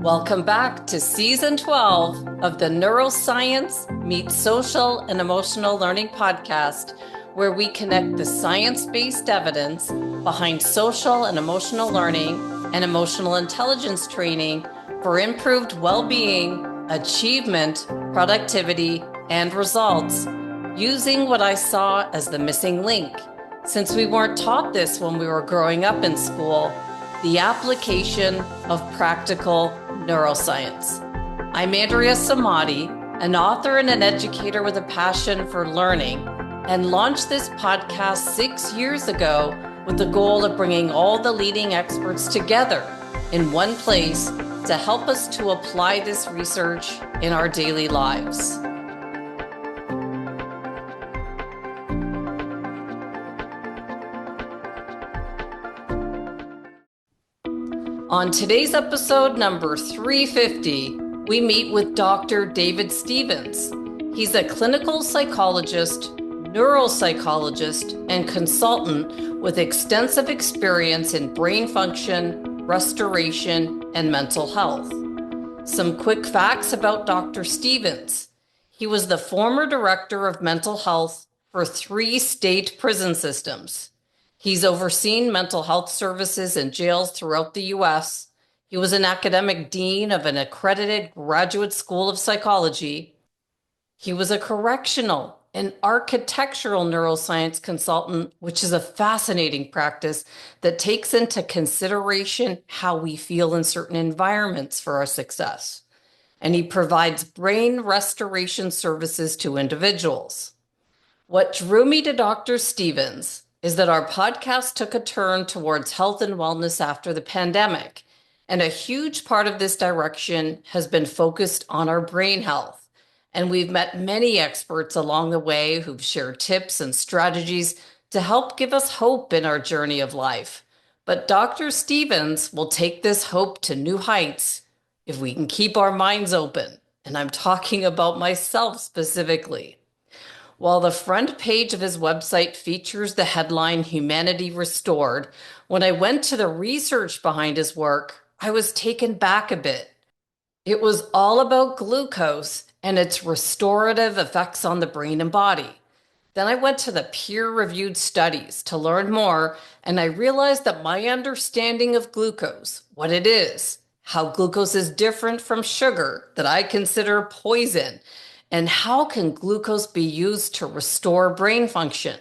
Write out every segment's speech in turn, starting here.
Welcome back to Season 12 of the Neuroscience Meets Social and Emotional Learning podcast, where we connect the science-based evidence behind social and emotional learning and emotional intelligence training for improved well-being, achievement, productivity, and results, using what I saw as the missing link. Since we weren't taught this when we were growing up in school, the application of practical neuroscience. I'm Andrea Samadi, an author and an educator with a passion for learning, and launched this podcast 6 years ago with the goal of bringing all the leading experts together in one place to help us to apply this research in our daily lives. On today's episode number 350, we meet with Dr. David Stevens. He's a clinical psychologist, neuropsychologist, and consultant with extensive experience in brain function, restoration, and mental health. Some quick facts about Dr. Stevens. He was the former director of mental health for 3 state prison systems. He's overseen mental health services in jails throughout the U.S. He was an academic dean of an accredited graduate school of psychology. He was a correctional and architectural neuroscience consultant, which is a fascinating practice that takes into consideration how we feel in certain environments for our success. And he provides brain restoration services to individuals. What drew me to Dr. Stevens is that our podcast took a turn towards health and wellness after the pandemic. And a huge part of this direction has been focused on our brain health. And we've met many experts along the way who've shared tips and strategies to help give us hope in our journey of life. But Dr. Stevens will take this hope to new heights if we can keep our minds open. And I'm talking about myself specifically. While the front page of his website features the headline Humanity Restored, when I went to the research behind his work, I was taken back a bit. It was all about glucose and its restorative effects on the brain and body. Then I went to the peer-reviewed studies to learn more, and I realized that my understanding of glucose, what it is, how glucose is different from sugar that I consider poison, and how can glucose be used to restore brain function?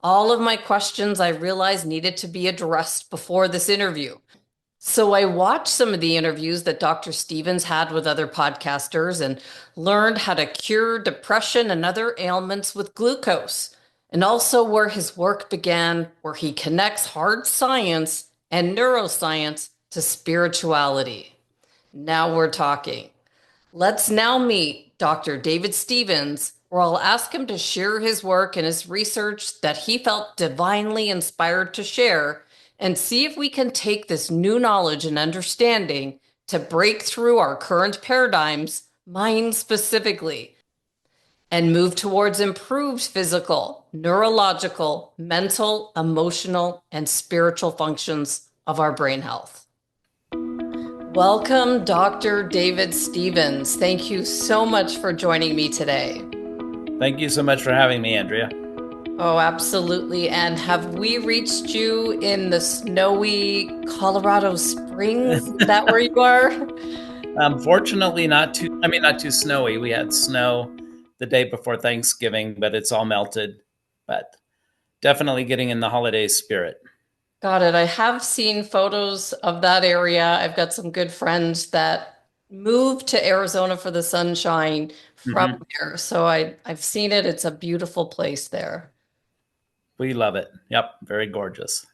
All of my questions I realized needed to be addressed before this interview. So I watched some of the interviews that Dr. Stevens had with other podcasters and learned how to cure depression and other ailments with glucose, and also where his work began, where he connects hard science and neuroscience to spirituality. Now we're talking. Let's now meet Dr. David Stevens, where I'll ask him to share his work and his research that he felt divinely inspired to share, and see if we can take this new knowledge and understanding to break through our current paradigms, mine specifically, and move towards improved physical, neurological, mental, emotional, and spiritual functions of our brain health. Welcome, Dr. David Stevens. Thank you so much for joining me today. Thank you so much for having me, Andrea. Oh, absolutely. And have we reached you in the snowy Colorado Springs? Is that where you are? Fortunately, not too snowy. We had snow the day before Thanksgiving, but it's all melted. But definitely getting in the holiday spirit. Got it. I have seen photos of that area. I've got some good friends that moved to Arizona for the sunshine from there. So I've seen it. It's a beautiful place there. We love it. Yep. Very gorgeous.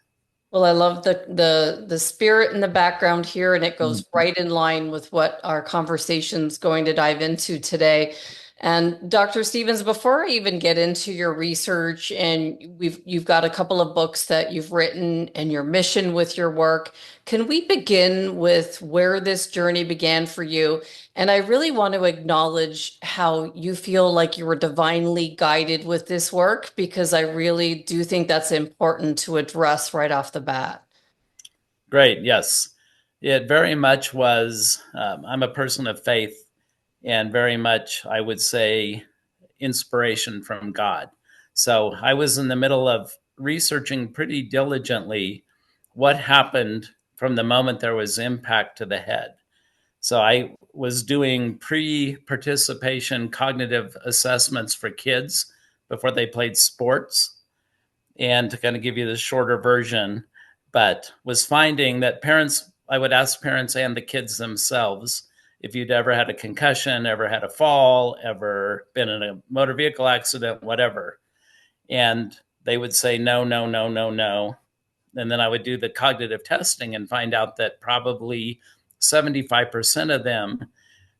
Well, I love the spirit in the background here, and it goes right in line with what our conversation's going to dive into today. And Dr. Stevens, before I even get into your research, and you've got a couple of books that you've written and your mission with your work, can we begin with where this journey began for you? And I really want to acknowledge how you feel like you were divinely guided with this work, because I really do think that's important to address right off the bat. Great. Yes. It very much was, I'm a person of faith, and very much, I would say, inspiration from God. So I was in the middle of researching pretty diligently what happened from the moment there was impact to the head. So I was doing pre participation cognitive assessments for kids before they played sports. And to kind of give you the shorter version, but was finding that parents, I would ask parents and the kids themselves if you'd ever had a concussion, ever had a fall, ever been in a motor vehicle accident, whatever. And they would say no, no, no, no, no. And then I would do the cognitive testing and find out that probably 75% of them,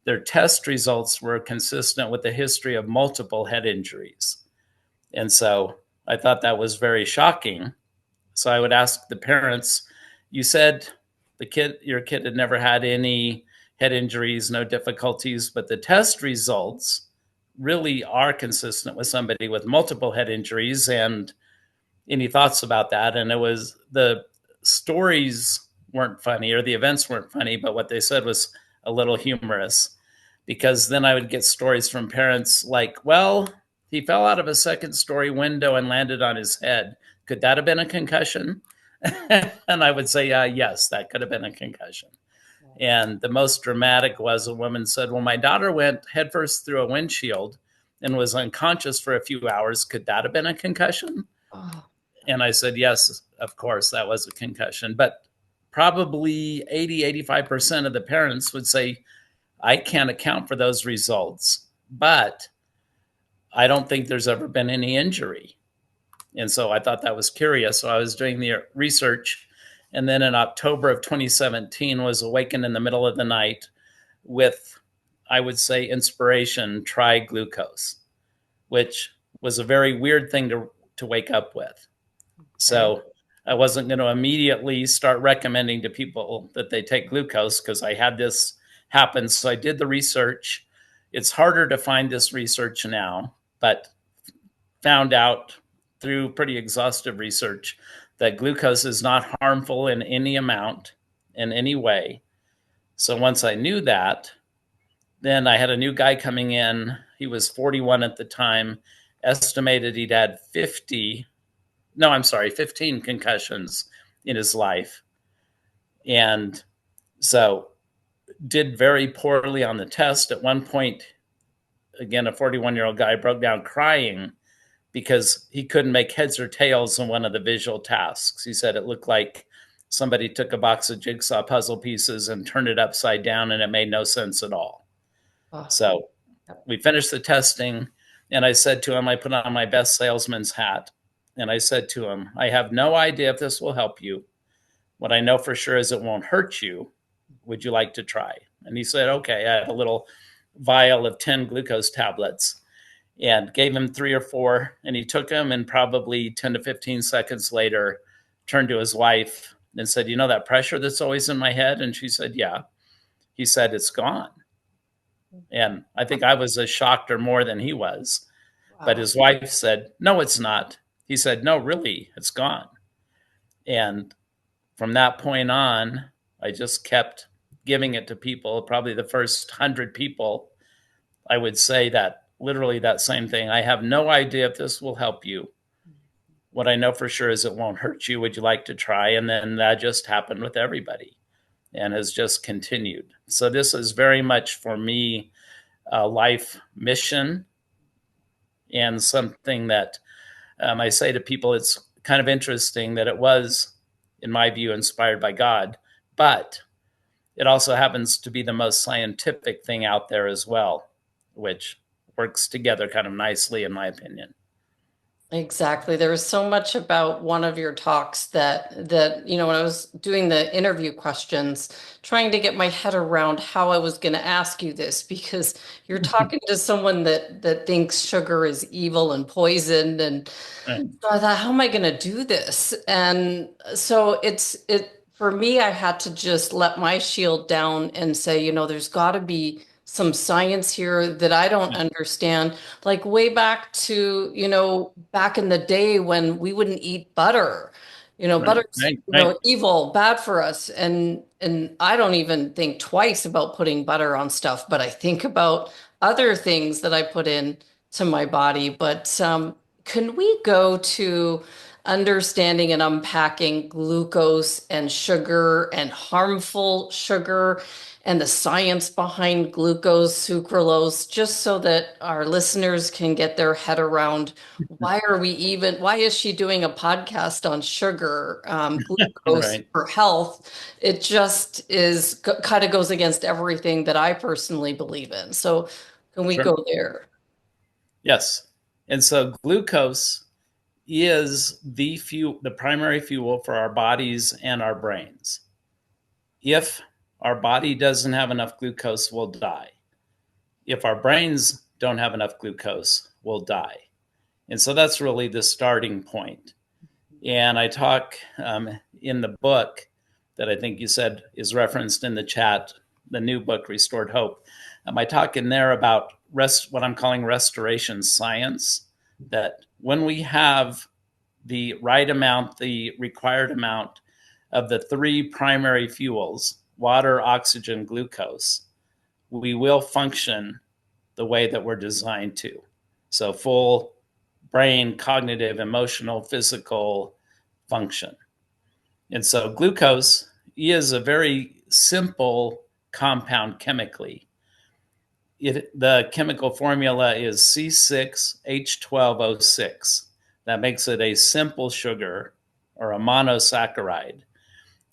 their test results were consistent with a history of multiple head injuries. And so I thought that was very shocking. So I would ask the parents, you said your kid had never had any head injuries, no difficulties, but the test results really are consistent with somebody with multiple head injuries. And any thoughts about that? And it was, the stories weren't funny or the events weren't funny, but what they said was a little humorous, because then I would get stories from parents like, well, he fell out of a second story window and landed on his head. Could that have been a concussion? And I would say, yes, that could have been a concussion. And the most dramatic was a woman said, well, my daughter went headfirst through a windshield and was unconscious for a few hours. Could that have been a concussion? Oh, And I said, yes, of course, that was a concussion. But probably 85% of the parents would say, I can't account for those results, but I don't think there's ever been any injury. And so I thought that was curious. So I was doing the research. And then in October of 2017 was awakened in the middle of the night with, I would say, inspiration, try glucose, which was a very weird thing to wake up with. okay. So I wasn't going to immediately start recommending to people that they take glucose because I had this happen. So I did the research. It's harder to find this research now, but found out through pretty exhaustive research that glucose is not harmful in any amount, in any way. So once I knew that, then I had a new guy coming in. He was 41 at the time, estimated he'd had 15 concussions in his life. And so did very poorly on the test. At one point, again, a 41-year-old guy broke down crying because he couldn't make heads or tails in one of the visual tasks. He said it looked like somebody took a box of jigsaw puzzle pieces and turned it upside down, and it made no sense at all. Oh, So we finished the testing, and I said to him, I put on my best salesman's hat, and I said to him, I have no idea if this will help you. What I know for sure is it won't hurt you. Would you like to try? And he said, okay. I had a little vial of 10 glucose tablets and gave him 3 or 4, and he took them, and probably 10 to 15 seconds later turned to his wife and said, you know that pressure that's always in my head? And she said, yeah. He said, it's gone. And I think I was as shocked or more than he was. But wow. his wife said, no, it's not. He said, no, really, it's gone. And from that point on, I just kept giving it to people. Probably the first 100 people, I would say that literally that same thing. I have no idea if this will help you. What I know for sure is it won't hurt you. Would you like to try? And then that just happened with everybody and has just continued. So this is very much for me a life mission, and something that I say to people, it's kind of interesting that it was, in my view, inspired by God, but it also happens to be the most scientific thing out there as well, which works together kind of nicely, in my opinion. Exactly. There was so much about one of your talks that when I was doing the interview questions, trying to get my head around how I was going to ask you this, because you're talking to someone that thinks sugar is evil and poison. And so I thought, how am I going to do this? And so it for me, I had to just let my shield down and say, there's got to be some science here that I don't understand. Like way back to, back in the day when we wouldn't eat butter. Right, Butter's, right, right. evil, bad for us. And I don't even think twice about putting butter on stuff, but I think about other things that I put in to my body. But can we go to understanding and unpacking glucose and sugar and harmful sugar and the science behind glucose, sucralose, just so that our listeners can get their head around why is she doing a podcast on sugar, glucose Right, for health? It just kind of goes against everything that I personally believe in. So can we sure. go there? Yes. And so glucose is the primary fuel for our bodies and our brains. If our body doesn't have enough glucose, we'll die. If our brains don't have enough glucose, we'll die. And so that's really the starting point. And I talk in the book that I think you said is referenced in the chat, the new book, Restored Hope. I talk in there about what I'm calling restoration science, that when we have the right amount, the required amount of the three primary fuels, water, oxygen, glucose, we will function the way that we're designed to. So full brain, cognitive, emotional, physical function. And so glucose is a very simple compound chemically. The chemical formula is C6H12O6. That makes it a simple sugar or a monosaccharide.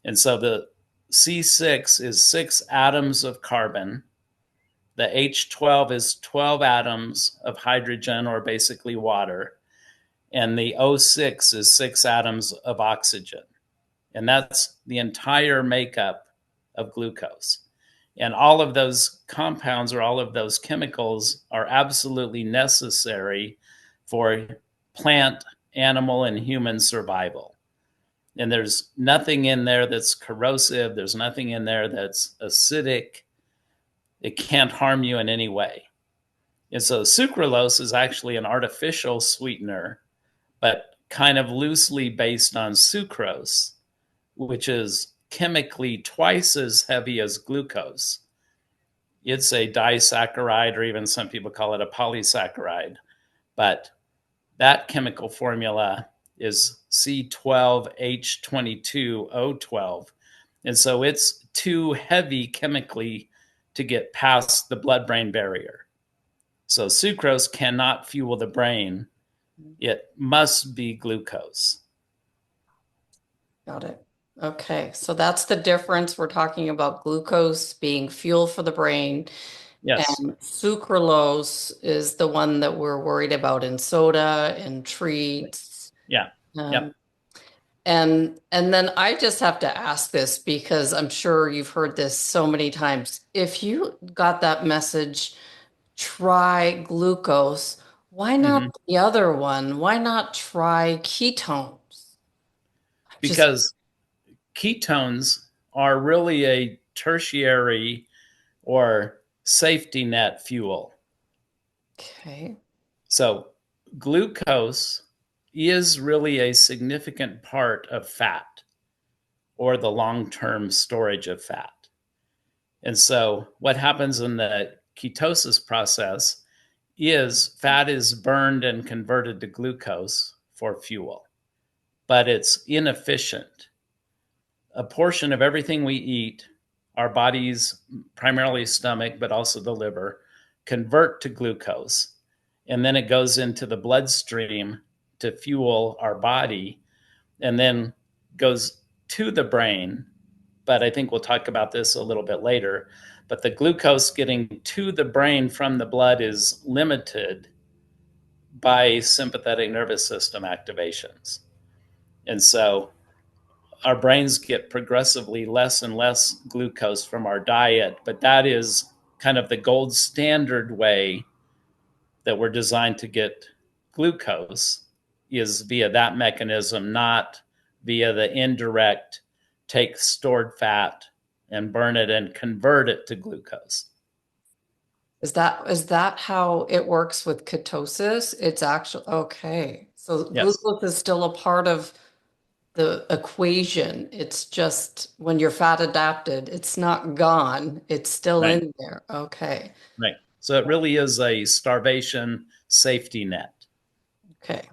And so the C6 is 6 atoms of carbon. The H12 is 12 atoms of hydrogen, or basically water. And the O6 is 6 atoms of oxygen. And that's the entire makeup of glucose. And all of those compounds or all of those chemicals are absolutely necessary for plant, animal, and human survival. And there's nothing in there that's corrosive, there's nothing in there that's acidic. It can't harm you in any way. And so sucralose is actually an artificial sweetener, but kind of loosely based on sucrose, which is chemically twice as heavy as glucose. It's a disaccharide, or even some people call it a polysaccharide. But that chemical formula is C12H22O12. And so it's too heavy chemically to get past the blood brain barrier. So sucrose cannot fuel the brain, it must be glucose. Got it. Okay, so that's the difference. We're talking about glucose being fuel for the brain, Yes. and sucralose is the one that we're worried about in soda and treats. Yeah. Um, Yep. and then I just have to ask this because I'm sure you've heard this so many times. If you got that message, try glucose, why Mm-hmm. not the other one? Why not try ketones? Just Because ketones are really a tertiary or safety net fuel. okay. So, glucose is really a significant part of fat, or the long term storage of fat. And so, what happens in the ketosis process is fat is burned and converted to glucose for fuel, but it's inefficient. A portion of everything we eat, our bodies, primarily stomach, but also the liver, convert to glucose. And then it goes into the bloodstream to fuel our body and then goes to the brain. But I think we'll talk about this a little bit later. But the glucose getting to the brain from the blood is limited by sympathetic nervous system activations. And so our brains get progressively less and less glucose from our diet, but that is kind of the gold standard way that we're designed to get glucose, is via that mechanism, not via the indirect take stored fat and burn it and convert it to glucose. Is that how it works with ketosis? It's actually okay. So Yes. glucose is still a part of. the equation. It's just when you're fat adapted, it's not gone. It's still Right. in there. Okay. Right. So it really is a starvation safety net. Okay.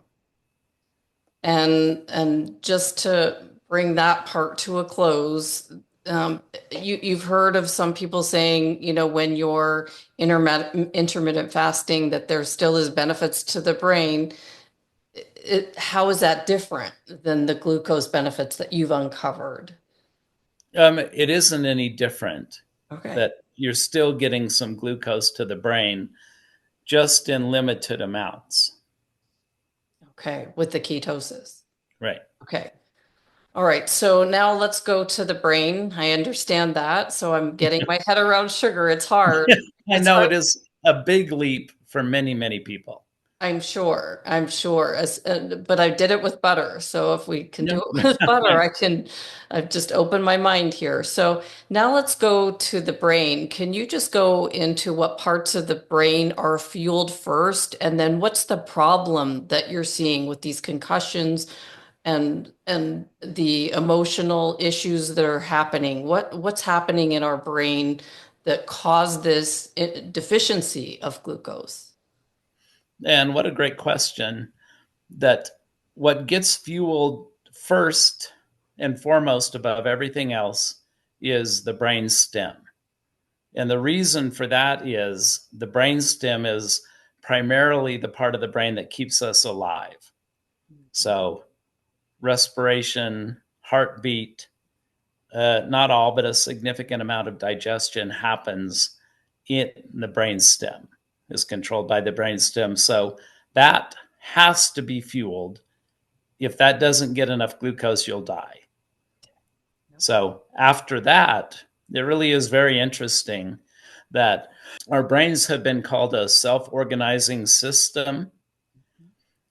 And just to bring that part to a close, you've heard of some people saying, when you're intermittent fasting, that there still is benefits to the brain. How is that different than the glucose benefits that you've uncovered? It isn't any different Okay. that you're still getting some glucose to the brain, just in limited amounts. Okay. With the ketosis. Right. Okay. All right. So now let's go to the brain. I understand that. So I'm getting my head around sugar. It's hard. I It's know hard. it is a big leap for many, many people. I'm sure. I'm sure. But I did it with butter. So if we can do Yeah. it with butter, I've just opened my mind here. So now let's go to the brain. Can you just go into what parts of the brain are fueled first? And then what's the problem that you're seeing with these concussions and the emotional issues that are happening? What's happening in our brain that cause this deficiency of glucose? And what a great question. That what gets fueled first and foremost above everything else is the brain stem. And the reason for that is the brain stem is primarily the part of the brain that keeps us alive. So, respiration, heartbeat, not all, but a significant amount of digestion happens in the brain stem, is controlled by the brain stem. So, that has to be fueled. If that doesn't get enough glucose, you'll die. So, after that, it really is very interesting that our brains have been called a self organizing system.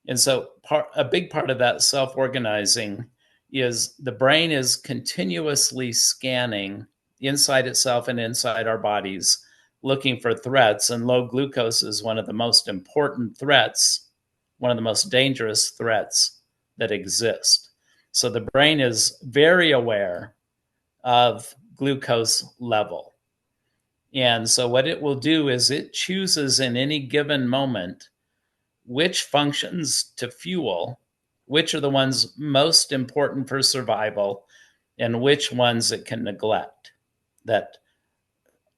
And so, a big part of that self organizing is the brain is continuously scanning inside itself and inside our bodies, looking for threats. And low glucose is one of the most important threats, one of the most dangerous threats that exist. So, the brain is very aware of glucose level. And so, what it will do is it chooses in any given moment which functions to fuel, which are the ones most important for survival, and which ones it can neglect. That,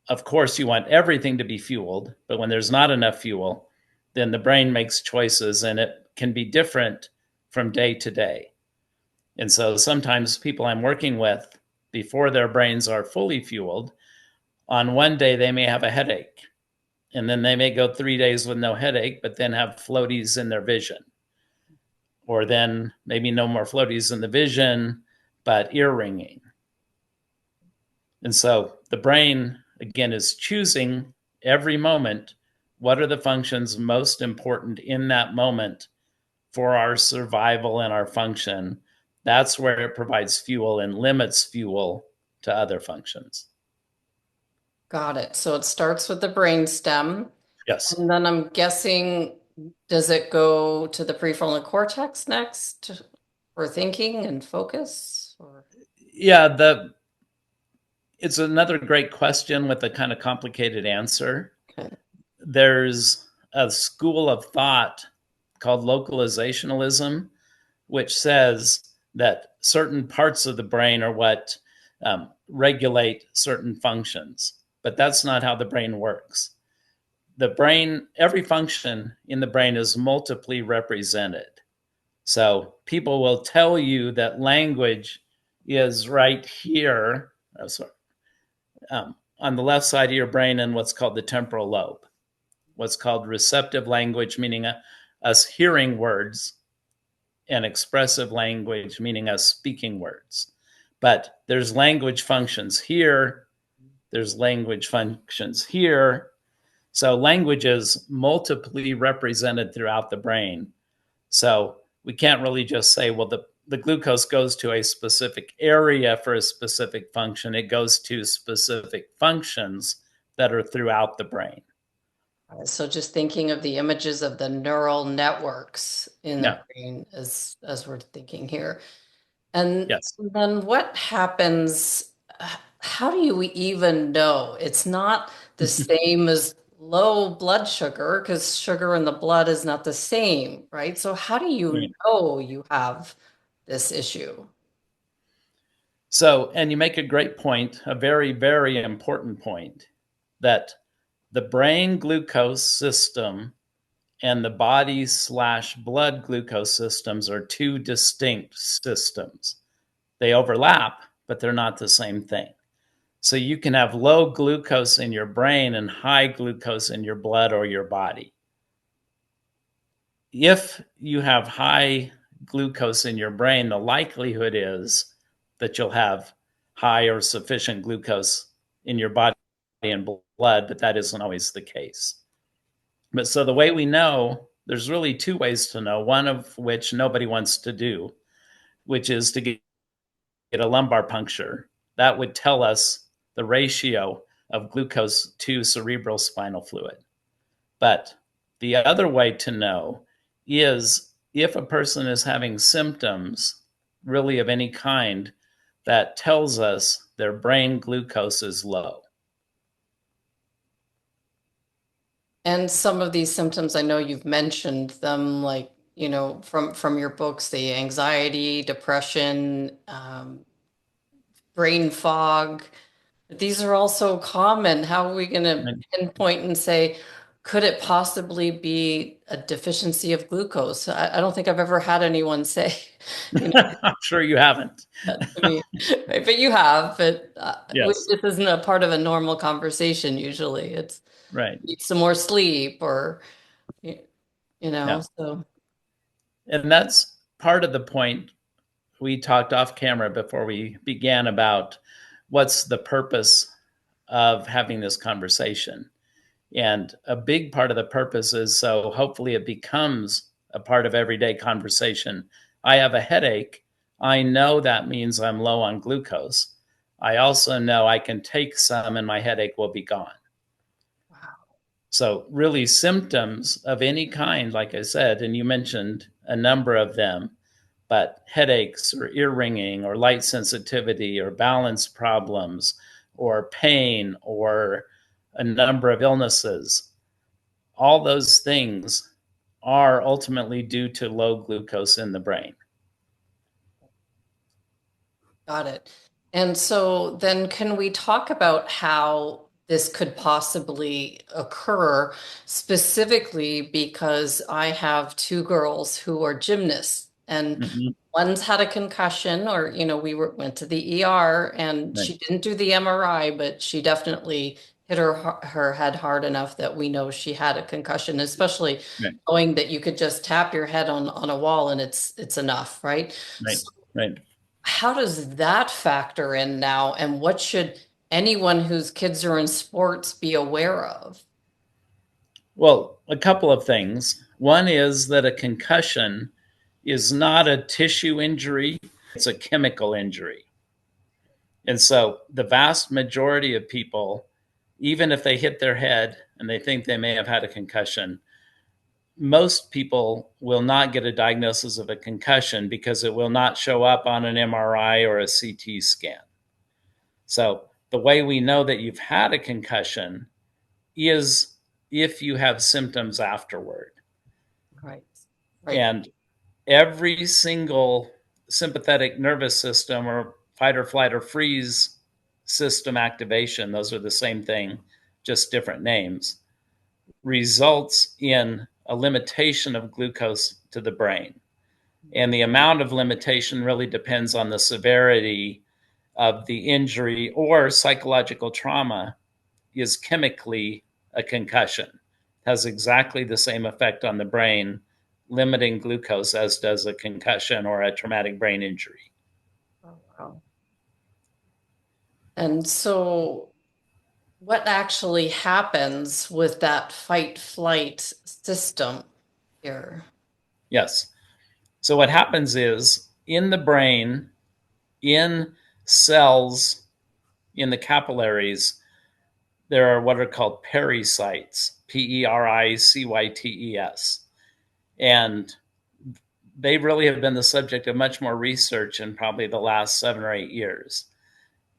of course, you want everything to be fueled, but when there's not enough fuel, then the brain makes choices and it can be different from day to day. And so sometimes people I'm working with, before their brains are fully fueled, on one day they may have a headache. And then they may go 3 days with no headache, but then have floaties in their vision. Or then maybe no more floaties in the vision, but ear ringing. And so the brain, again, is choosing every moment what are the functions most important in that moment for our survival and our function. That's where it provides fuel and limits fuel to other functions. Got it. So it starts with the brain stem, Yes. and then I'm guessing, does it go to the prefrontal cortex next for thinking and focus? Or Yeah, it's another great question with a kind of complicated answer. okay. There's a school of thought called localizationalism, which says that certain parts of the brain are what regulate certain functions. But that's not how the brain works. The brain, every function in the brain is multiply represented. So people will tell you that language is right here, sorry, on the left side of your brain in what's called the temporal lobe, what's called receptive language, meaning us hearing words, and expressive language, meaning us speaking words. But there's language functions here, there's language functions here. So language is multiply represented throughout the brain. So we can't really just say, well, the glucose goes to a specific area for a specific function. It goes to specific functions that are throughout the brain. So just thinking of the images of the neural networks in the Yeah. brain as we're thinking here. And Yes. then what happens? How do you even know? It's not the same as low blood sugar because sugar in the blood is not the same, right? So how do you Right. know you have this issue? So, and you make a great point, a very, very important point, that the brain glucose system and the body slash blood glucose systems are two distinct systems. They overlap, but they're not the same thing. So you can have low glucose in your brain and high glucose in your blood or your body. If you have high glucose in your brain, the likelihood is that you'll have high or sufficient glucose in your body and blood, but that isn't always the case. But so the way we know, there's really two ways to know, one of which nobody wants to do, which is to get a lumbar puncture. That would tell us the ratio of glucose to cerebral spinal fluid. But the other way to know is if a person is having symptoms, really of any kind, that tells us their brain glucose is low. And some of these symptoms, I know you've mentioned them, like, from your books, the anxiety, depression, brain fog. These are also common. How are we going to And pinpoint and say, could it possibly be a deficiency of glucose? I don't think I've ever had anyone say, you know, I'm sure you haven't. that to me. Right, but you have. But Yes, this isn't a part of a normal conversation usually. It's right. need some more sleep or, y- Yeah. so. And that's part of the point we talked off camera before we began about what's the purpose of having this conversation. And a big part of the purpose is so hopefully it becomes a part of everyday conversation. I have a headache. I know that means I'm low on glucose. I also know I can take some and my headache will be gone. Wow. So, really, symptoms of any kind, like I said, and you mentioned a number of them, but headaches or ear ringing or light sensitivity or balance problems or pain or a number of illnesses, all those things are ultimately due to low glucose in the brain. Got it. And so then can we talk about how this could possibly occur specifically because I have two girls who are gymnasts and Mm-hmm. one's had a concussion or went to the ER and Right, she didn't do the MRI, but she definitely hit her head hard enough that we know she had a concussion, especially right, knowing that you could just tap your head on a wall and it's enough, right? right, right. How does that factor in now? And what should anyone whose kids are in sports be aware of? Well, a couple of things. One is that a concussion is not a tissue injury, it's a chemical injury. And so the vast majority of people, even if they hit their head and they think they may have had a concussion, most people will not get a diagnosis of a concussion because it will not show up on an MRI or a CT scan. So the way we know that you've had a concussion is if you have symptoms afterward. Right. Right. And every single sympathetic nervous system or fight or flight or freeze system activation, those are the same thing, just different names, results in a limitation of glucose to the brain. And the amount of limitation really depends on the severity of the injury or psychological trauma is chemically a concussion. It has exactly the same effect on the brain, limiting glucose as does a concussion or a traumatic brain injury. Oh, wow. And so what actually happens with that fight flight system here? Yes. So what happens is in the brain, in cells, in the capillaries, there are what are called pericytes, Pericytes. And they really have been the subject of much more research in probably the last 7 or 8 years.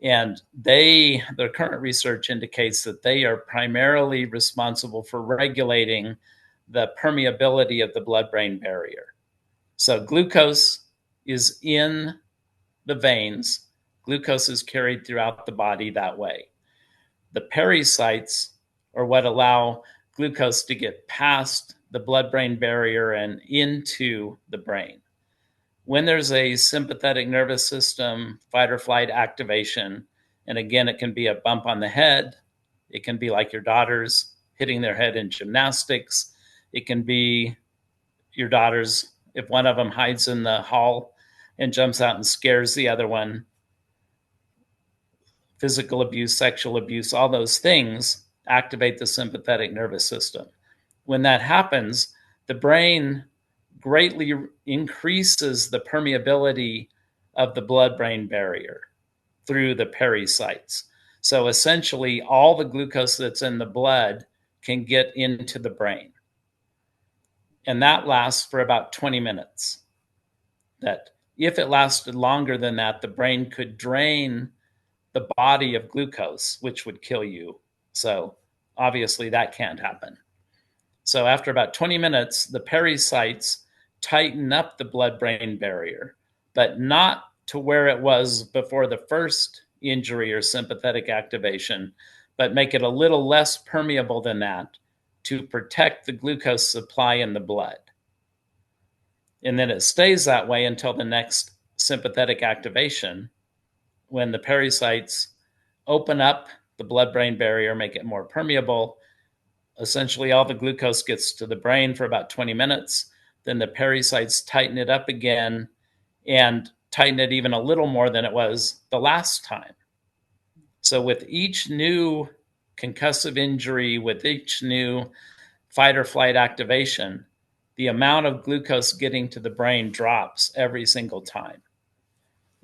And their current research indicates that they are primarily responsible for regulating the permeability of the blood-brain barrier. So glucose is in the veins. Glucose is carried throughout the body that way. The pericytes are what allow glucose to get past the blood-brain barrier and into the brain. When there's a sympathetic nervous system fight or flight activation, and again, it can be a bump on the head, it can be like your daughters hitting their head in gymnastics, it can be your daughters, if one of them hides in the hall and jumps out and scares the other one, physical abuse, sexual abuse, all those things activate the sympathetic nervous system. When that happens, the brain greatly increases the permeability of the blood-brain barrier through the pericytes. So essentially, all the glucose that's in the blood can get into the brain. And that lasts for about 20 minutes. That if it lasted longer than that, the brain could drain the body of glucose, which would kill you. So obviously that can't happen. So after about 20 minutes, the pericytes tighten up the blood-brain barrier, but not to where it was before the first injury or sympathetic activation, but make it a little less permeable than that to protect the glucose supply in the blood. And then it stays that way until the next sympathetic activation, when the pericytes open up the blood-brain barrier, make it more permeable. Essentially, all the glucose gets to the brain for about 20 minutes. Then the pericytes tighten it up again and tighten it even a little more than it was the last time. So with each new concussive injury, with each new fight or flight activation, the amount of glucose getting to the brain drops every single time.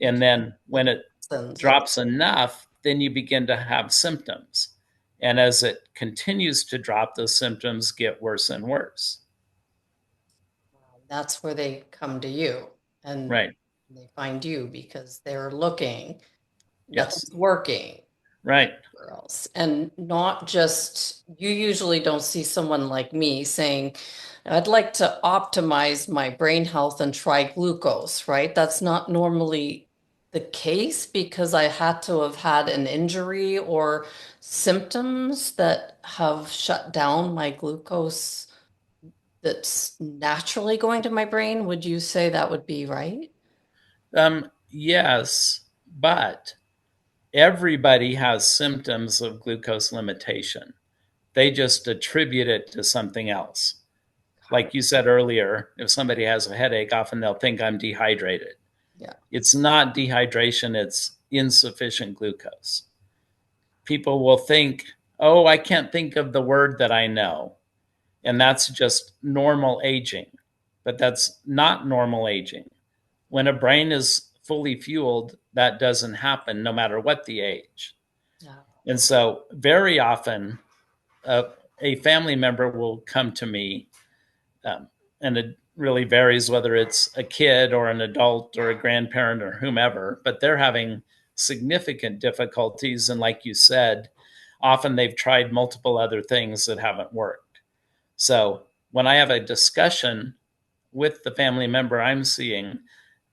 And then when it drops enough, then you begin to have symptoms. And as it continues to drop, those symptoms get worse and worse. That's where they come to you and Right. they find you because they're looking, Yes. nothing's working. Right. Else. And not just, you usually don't see someone like me saying, I'd like to optimize my brain health and try glucose, right? That's not normally the case because I had to have had an injury or symptoms that have shut down my glucose that's naturally going to my brain. Would you say that would be right? Yes, but everybody has symptoms of glucose limitation. They just attribute it to something else. Like you said earlier, if somebody has a headache, often they'll think I'm dehydrated. Yeah. It's not dehydration, it's insufficient glucose. People will think, oh, I can't think of the word that I know. And that's just normal aging. But that's not normal aging. When a brain is fully fueled, that doesn't happen no matter what the age. Yeah. And so, very often, a family member will come to me, and it really varies whether it's a kid or an adult or a grandparent or whomever, but they're having significant difficulties. And like you said, often they've tried multiple other things that haven't worked. So when I have a discussion with the family member I'm seeing,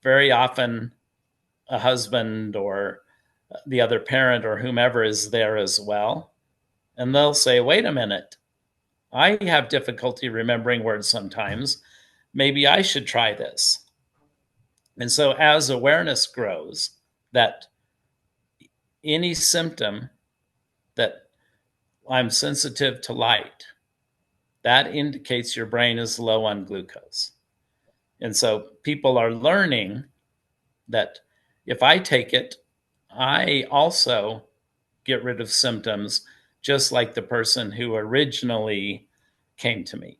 very often a husband or the other parent or whomever is there as well. And they'll say, wait a minute, I have difficulty remembering words sometimes. Maybe I should try this. And so as awareness grows that any symptom that I'm sensitive to light, that indicates your brain is low on glucose. And so people are learning that if I take it, I also get rid of symptoms just like the person who originally came to me.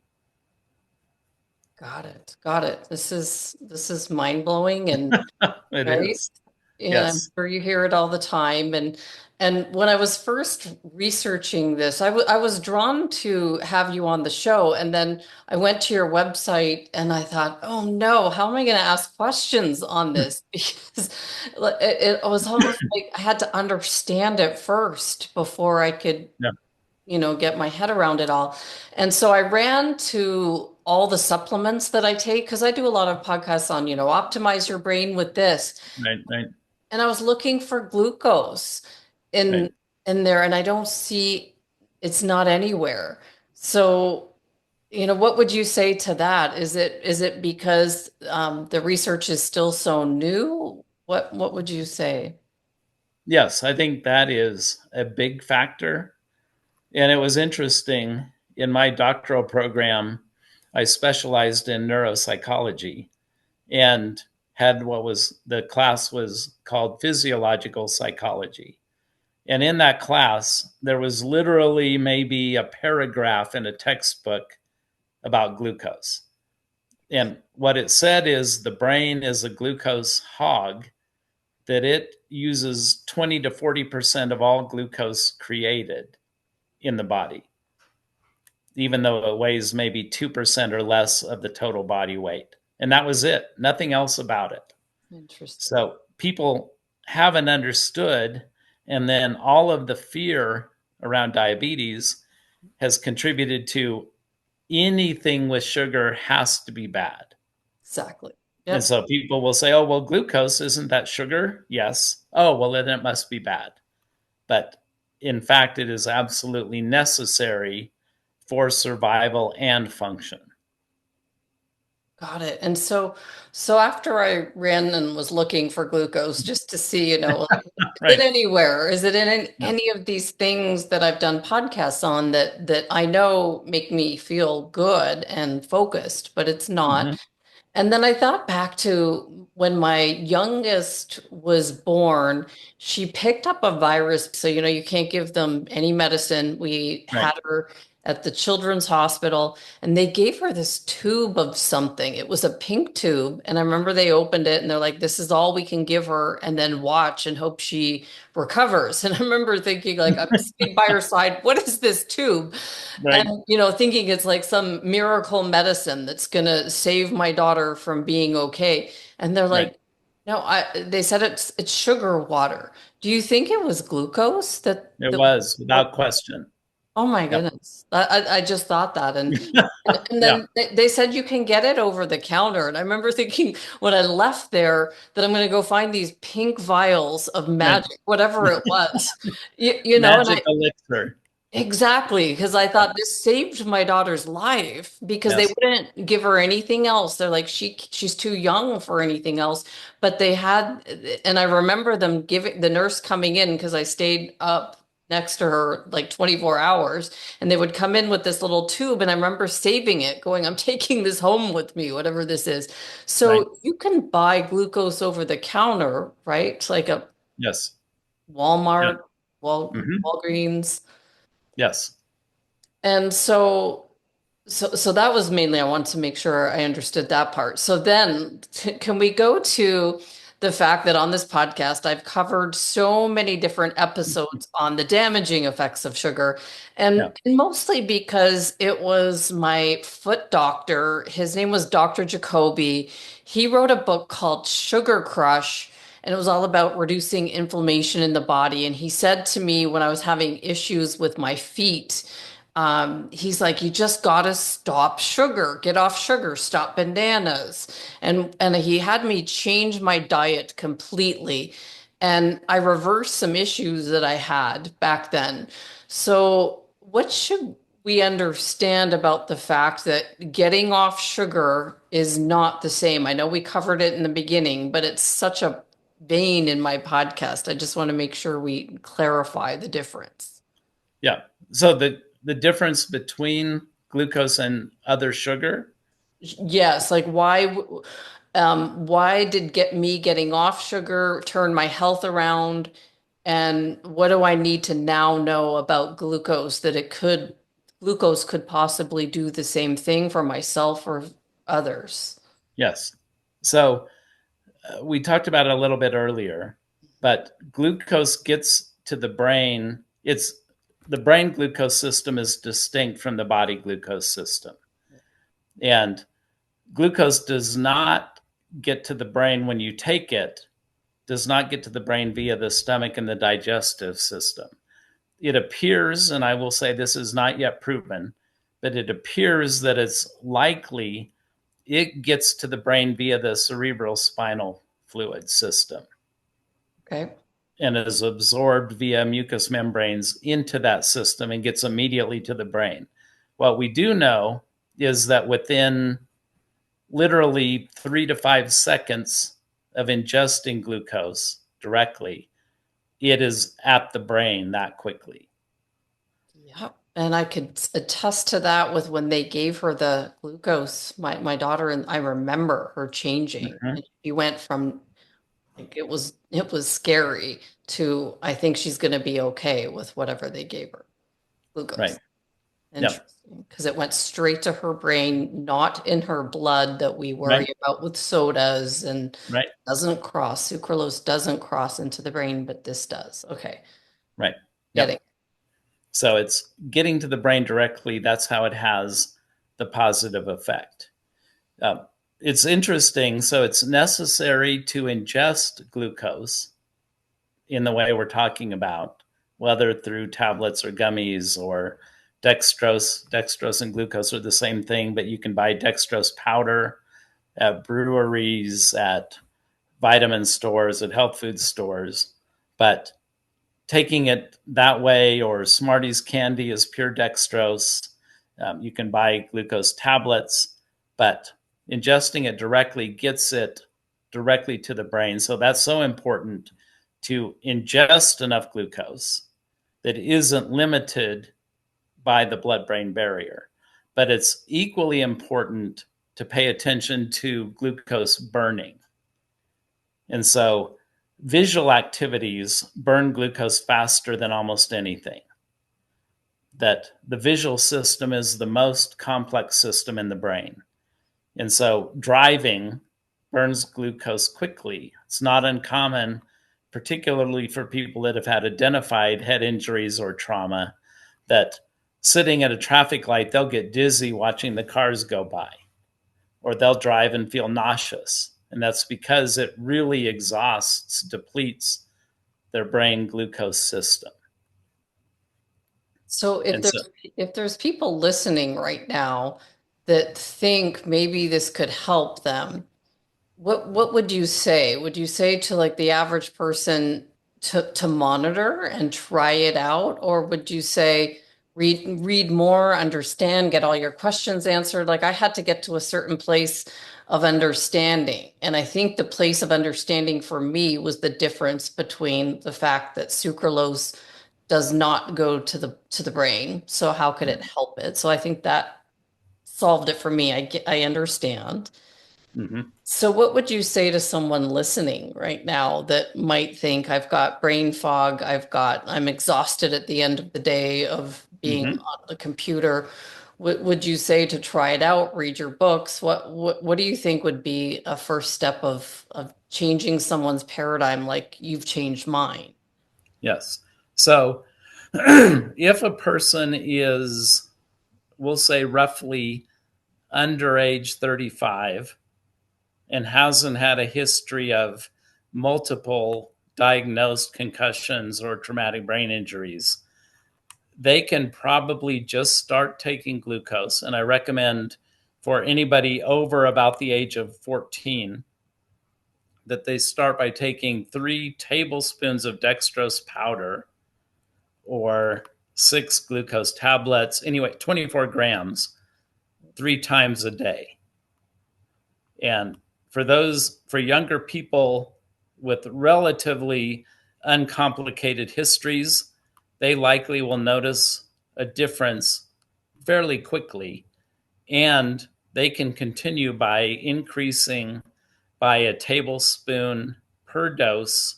Got it. Got it. This is mind blowing and It right. is. And I'm Yes. sure you hear it all the time. And And when I was first researching this, I was drawn to have you on the show. And then I went to your website and I thought, oh no, how am I going to ask questions on this? Because it was almost like I had to understand it first before I could, Yeah, get my head around it all. And so I ran to all the supplements that I take because I do a lot of podcasts on, optimize your brain with this. right, right, And I was looking for glucose right. in in there, and I don't see it's not anywhere. So, what would you say to that? Is it because the research is still so new? What would you say? Yes, I think that is a big factor. And it was interesting in my doctoral program, I specialized in neuropsychology and had what was the class was called physiological psychology. And in that class, there was literally maybe a paragraph in a textbook about glucose. And what it said is the brain is a glucose hog, that it uses 20 to 40% of all glucose created in the body, even though it weighs maybe 2% or less of the total body weight. And that was it, nothing else about it. Interesting. So people haven't understood. And then all of the fear around diabetes has contributed to anything with sugar has to be bad. Exactly. And Yep. so people will say, oh, well, glucose, isn't that sugar? Yes. Oh, well, then it must be bad. But in fact, it is absolutely necessary for survival and function. Got it. And so after I ran and was looking for glucose just to see, like, is it Right. anywhere? Is it in Yeah. any of these things that I've done podcasts on that I know make me feel good and focused, but it's not. Mm-hmm. And then I thought back to when my youngest was born, she picked up a virus. So, you can't give them any medicine. We Right. had her at the children's hospital and they gave her this tube of something. It was a pink tube. And I remember they opened it and they're like, this is all we can give her and then watch and hope she recovers. And I remember thinking, like, I'm sitting by her side, what is this tube? Right. And, thinking it's like some miracle medicine that's gonna save my daughter from being okay. And they're Right. like, no, they said it's sugar water. Do you think it was glucose It that was without question. oh my Yep. goodness. I just thought that. And Yeah. then they said you can get it over the counter. And I remember thinking when I left there that I'm going to go find these pink vials of Right. magic, whatever it was. And Magic elixir. exactly, because I thought this saved my daughter's life because they Yes. wouldn't give her anything else. They're like, she's too young for anything else. But they had, and I remember them giving the nurse coming in because I stayed up next to her like 24 hours, and they would come in with this little tube, and I remember saving it, going, I'm taking this home with me, whatever this is. Right. So you can buy glucose over the counter, right? It's like a Yes. Yeah. Walmart, Hmm. Walgreens. Yes. And so that was mainly I wanted to make sure I understood that part. So then can we go to the fact that on this podcast I've covered so many different episodes on the damaging effects of sugar Yeah. and mostly because it was my foot doctor. His name was Dr. Jacoby. He wrote a book called Sugar Crush and it was all about reducing inflammation in the body. And he said to me when I was having issues with my feet, he's like, you just gotta stop sugar, get off sugar, stop bananas. And he had me change my diet completely. And I reversed some issues that I had back then. So what should we understand about the fact that getting off sugar is not the same? I know we covered it in the beginning, but it's such a vein in my podcast. I just want to make sure we clarify the difference. Yeah. So the difference between glucose and other sugar. Yes, like why did getting off sugar turn my health around? And what do I need to now know about glucose that glucose could possibly do the same thing for myself or others? Yes. So we talked about it a little bit earlier, but glucose gets to the brain, the brain glucose system is distinct from the body glucose system. And glucose does not get to the brain when you take it, does not get to the brain via the stomach and the digestive system. It appears, and I will say this is not yet proven, but it appears that it's likely it gets to the brain via the cerebral spinal fluid system. Okay. And is absorbed via mucous membranes into that system and gets immediately to the brain. What we do know is that within literally 3 to 5 seconds of ingesting glucose directly, it is at the brain that quickly. Yeah. And I could attest to that with when they gave her the glucose. My daughter, and I remember her changing. Mm-hmm. And she went from like it was scary to I think she's going to be okay with whatever they gave her. Glucose. Right. Interesting. Because it went straight to her brain, not in her blood that we worry Right. about with sodas, and Right. doesn't cross. Sucralose doesn't cross into the brain, but this does. Okay. Right. Getting Yep. So it's getting to the brain directly. That's how it has the positive effect. It's interesting. So it's necessary to ingest glucose in the way we're talking about, whether through tablets or gummies or dextrose. Dextrose and glucose are the same thing, but you can buy dextrose powder at breweries, at vitamin stores, at health food stores. But taking it that way, or Smarties candy is pure dextrose. You can buy glucose tablets, but ingesting it directly gets it directly to the brain. So that's so important, to ingest enough glucose that isn't limited by the blood-brain barrier. But it's equally important to pay attention to glucose burning. And so visual activities burn glucose faster than almost anything. That the visual system is the most complex system in the brain. And so driving burns glucose quickly. It's not uncommon, particularly for people that have had identified head injuries or trauma, that sitting at a traffic light, they'll get dizzy watching the cars go by, or they'll drive and feel nauseous. And that's because it really exhausts, depletes their brain glucose system. So And so, if there's people listening right now that think maybe this could help them, what would you say? Would you say to like the average person to monitor and try it out, or would you say read more, understand, get all your questions answered? Like I had to get to a certain place of understanding, and I think the place of understanding for me was the difference between the fact that sucralose does not go to the brain. So how could it help it? So I think that solved it for me. I understand. mm-hmm. So what would you say to someone listening right now that might think I've got brain fog, I'm exhausted at the end of the day of being Mm-hmm. on the computer? Would you say to try it out, read your books? What do you think would be a first step of changing someone's paradigm like you've changed mine? Yes. So if a person is, we'll say, roughly under age 35 and hasn't had a history of multiple diagnosed concussions or traumatic brain injuries, they can probably just start taking glucose. And I recommend for anybody over about the age of 14 that they start by taking 3 tablespoons of dextrose powder or 6 glucose tablets, anyway, 24 grams, 3 times a day. And for younger people with relatively uncomplicated histories, they likely will notice a difference fairly quickly, and they can continue by increasing by a tablespoon per dose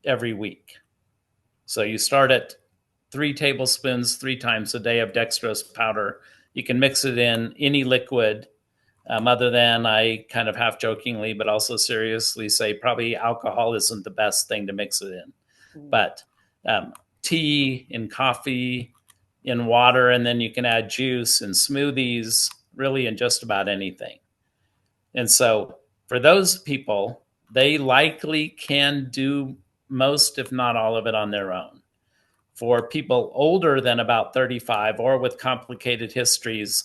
every week. So you start at 3 tablespoons 3 times a day of dextrose powder. You can mix it in any liquid, other than, I kind of half jokingly, but also seriously say probably alcohol isn't the best thing to mix it in. But tea, in coffee, in water, and then you can add juice and smoothies, really in just about anything. And so for those people, they likely can do most, if not all of it, on their own. For people older than about 35 or with complicated histories,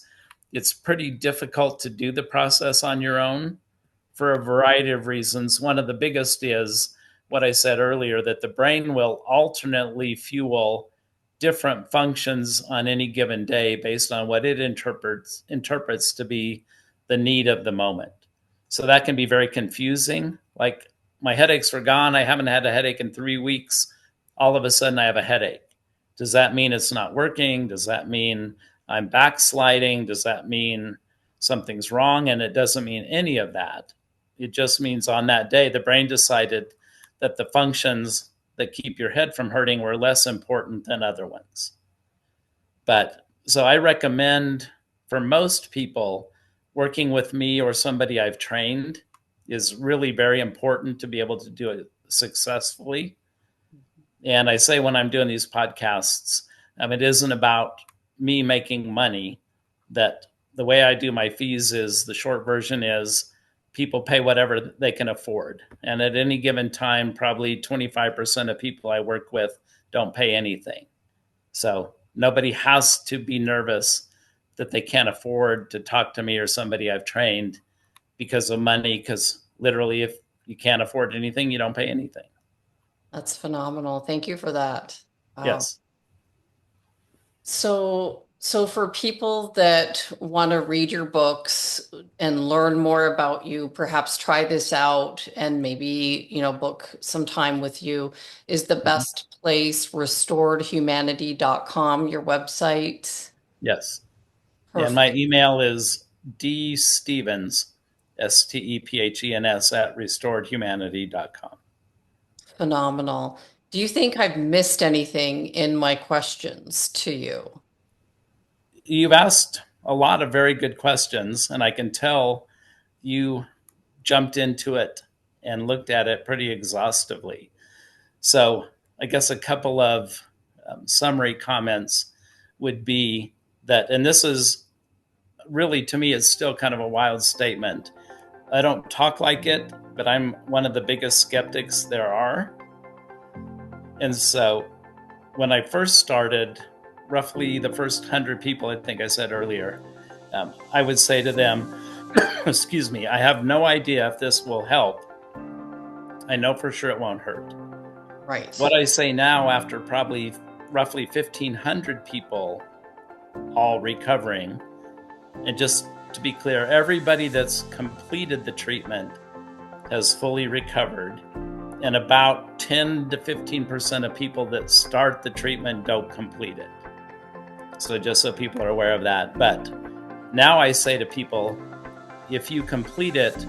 it's pretty difficult to do the process on your own for a variety of reasons. One of the biggest is what I said earlier, that the brain will alternately fuel different functions on any given day based on what it interprets to be the need of the moment. So that can be very confusing. Like, my headaches were gone. I haven't had a headache in 3 weeks. All of a sudden I have a headache. Does that mean it's not working? Does that mean I'm backsliding? Does that mean something's wrong? And it doesn't mean any of that. It just means on that day, the brain decided that the functions that keep your head from hurting were less important than other ones. But so I recommend for most people, working with me or somebody I've trained is really very important to be able to do it successfully. And I say when I'm doing these podcasts, it isn't about me making money. That the way I do my fees is, the short version is, people pay whatever they can afford. And at any given time, probably 25% of people I work with don't pay anything. So nobody has to be nervous that they can't afford to talk to me or somebody I've trained because of money, because literally if you can't afford anything, you don't pay anything. That's phenomenal. Thank you for that. Yes. So for people that want to read your books and learn more about you, perhaps try this out and maybe, book some time with you, is the best place restoredhumanity.com, your website? Yes. Perfect. And my email is dstevens, STEPHENS, @restoredhumanity.com. Phenomenal. Do you think I've missed anything in my questions to you? You've asked a lot of very good questions, and I can tell you jumped into it and looked at it pretty exhaustively. So I guess a couple of summary comments would be that, and this is really, to me, it's still kind of a wild statement. I don't talk like it, but I'm one of the biggest skeptics there are. And so when I first started, roughly the first 100 people, I think I said earlier, I would say to them, excuse me, I have no idea if this will help. I know for sure it won't hurt. Right. What I say now, after probably roughly 1,500 people all recovering, and just to be clear, everybody that's completed the treatment has fully recovered, and about 10 to 15% of people that start the treatment don't complete it. So just so people are aware of that. But now I say to people, if you complete it,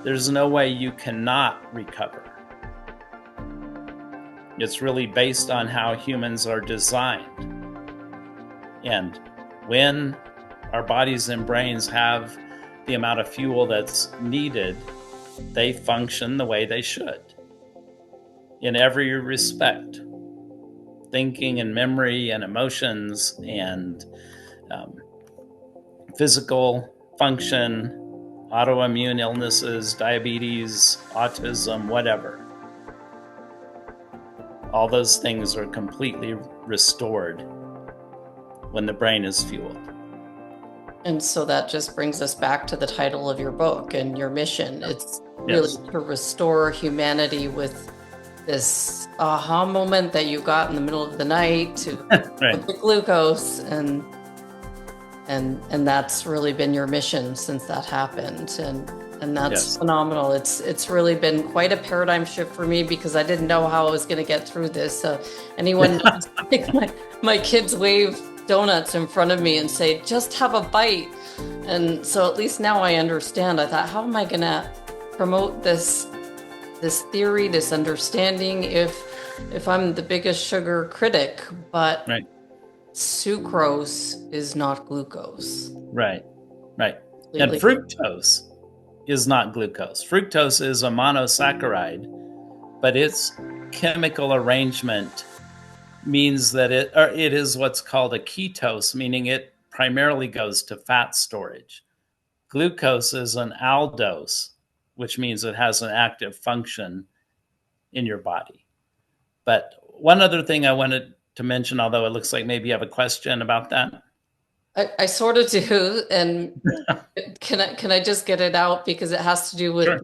there's no way you cannot recover. It's really based on how humans are designed. And when our bodies and brains have the amount of fuel that's needed, they function the way they should in every respect. Thinking and memory and emotions and physical function, autoimmune illnesses, diabetes, autism, whatever. All those things are completely restored when the brain is fueled. And so that just brings us back to the title of your book and your mission. It's really to restore humanity with this aha moment that you got in the middle of the night to right. The glucose, and that's really been your mission since that happened. And that's phenomenal. It's really been quite a paradigm shift for me, because I didn't know how I was going to get through this. Anyone, my kids wave donuts in front of me and say, just have a bite. And so at least now I understand. I thought, how am I going to promote this theory, this understanding, if I'm the biggest sugar critic? But right. Sucrose is not glucose. Right. And fructose is not glucose. Fructose is a monosaccharide, but its chemical arrangement means that it is what's called a ketose, meaning it primarily goes to fat storage. Glucose is an aldose, which means it has an active function in your body. But one other thing I wanted to mention, although it looks like maybe you have a question about that. I sort of do, and can I just get it out because it has to do with Sure.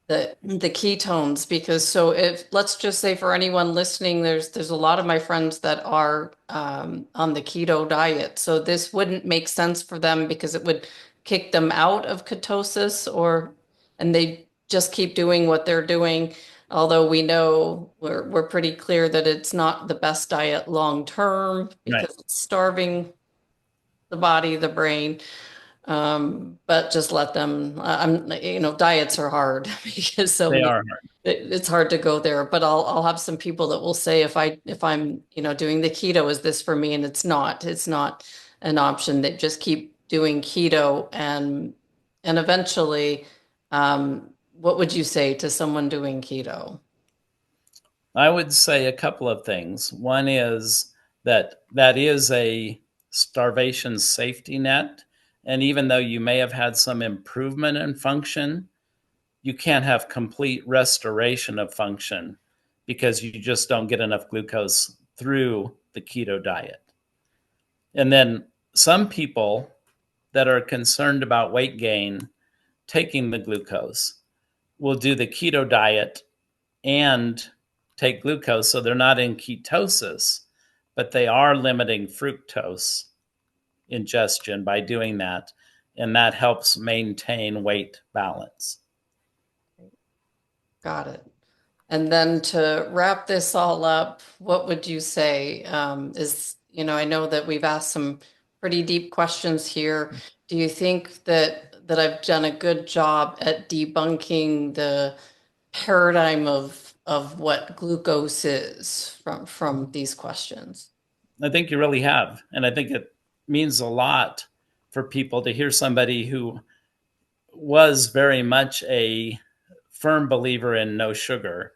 the ketones, because so if let's just say for anyone listening, there's a lot of my friends that are on the keto diet, so this wouldn't make sense for them because it would kick them out of ketosis, or and they just keep doing what they're doing, although we know we're pretty clear that it's not the best diet long term Right. because it's starving the body, the brain. But just let them, diets are hard because so They many, are. it's hard to go there, but I'll have some people that will say if I'm, doing the keto, is this for me? And it's not an option. That just keep doing keto and eventually, what would you say to someone doing keto? I would say a couple of things. One is that is a starvation safety net. And even though you may have had some improvement in function, you can't have complete restoration of function because you just don't get enough glucose through the keto diet. And then some people that are concerned about weight gain taking the glucose will do the keto diet and take glucose. So they're not in ketosis, but they are limiting fructose ingestion by doing that. And that helps maintain weight balance. Got it. And then to wrap this all up, what would you say I know that we've asked some pretty deep questions here. Do you think that I've done a good job at debunking the paradigm of what glucose is from these questions? I think you really have. And I think it means a lot for people to hear somebody who was very much a firm believer in no sugar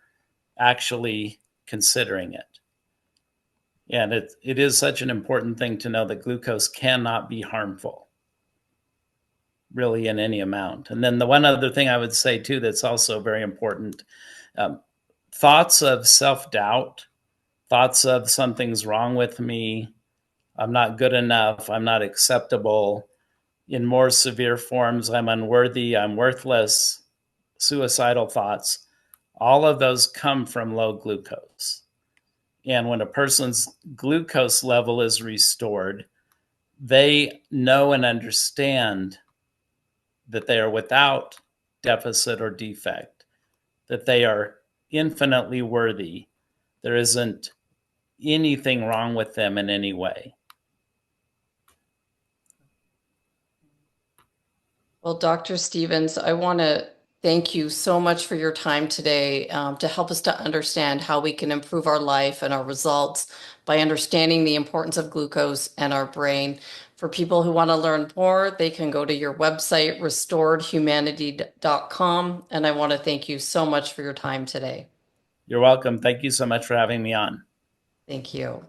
actually considering it. And it is such an important thing to know that glucose cannot be harmful, really, in any amount. And then the one other thing I would say, too, that's also very important, um, thoughts of self doubt, thoughts of something's wrong with me, I'm not good enough, I'm not acceptable. In more severe forms, I'm unworthy, I'm worthless, suicidal thoughts. All of those come from low glucose. And when a person's glucose level is restored, they know and understand that they are without deficit or defect, that they are infinitely worthy. There isn't anything wrong with them in any way. Well, Dr. Stevens, I want to thank you so much for your time today to help us to understand how we can improve our life and our results by understanding the importance of glucose and our brain. For people who want to learn more, they can go to your website, restoredhumanity.com. And I want to thank you so much for your time today. You're welcome. Thank you so much for having me on. Thank you.